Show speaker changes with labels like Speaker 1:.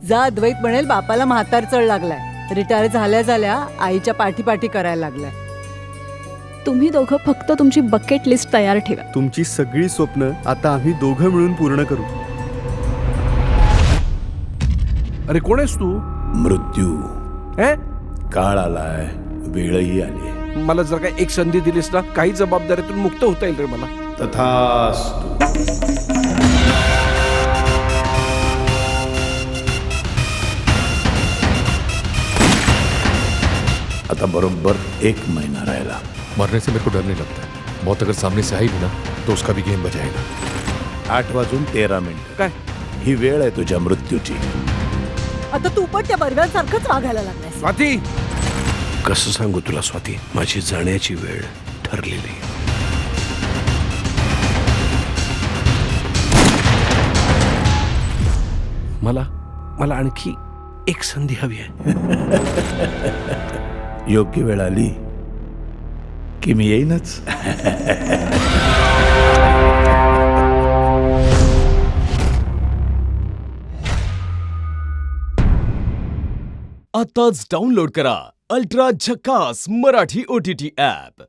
Speaker 1: जा अद्वैत म्हणेल बापाला म्हातार चढ लागलाय, रिटायर झाल्या झाल्या आईच्या पाठी करायला लागलाय.
Speaker 2: तुम्ही दोघं फक्त तुमची बकेट लिस्ट तयार ठेवा.
Speaker 3: तुमची सगळी स्वप्न आता आम्ही दोघं मिळून पूर्ण करू.
Speaker 4: अरे कोण आहेस तू?
Speaker 5: मृत्यू.
Speaker 4: हे
Speaker 5: काळ आलाय, वेळही आली.
Speaker 4: मला जर का एक संधी दिलीस ना, काही जबाबदारीतून मुक्त होता येईल रे मला.
Speaker 5: तथास्तु. आता बरोबर 1 महीना राहिला.
Speaker 6: मरने से मेरे को डर नहीं लगता है. मौत अगर सामने से आई भी ना तो उसका भी गेम बजाएगा.
Speaker 5: 8:13
Speaker 4: काय?
Speaker 5: ही वेळ आहे तुझ्या मृत्यूची.
Speaker 1: आता तू पण त्या बर्व्यांसारखंच वागायला लागलायस.
Speaker 4: स्वाती, कसं सांगू तुला स्वाती, माझी जाण्याची वेळ ठरलेली. मला आणखी एक संधी हवी आहे.
Speaker 5: योग्य वेळ आली की मी येईनच.
Speaker 7: आताच डाउनलोड करा अल्ट्रा झकास मराठी OTT ॲप.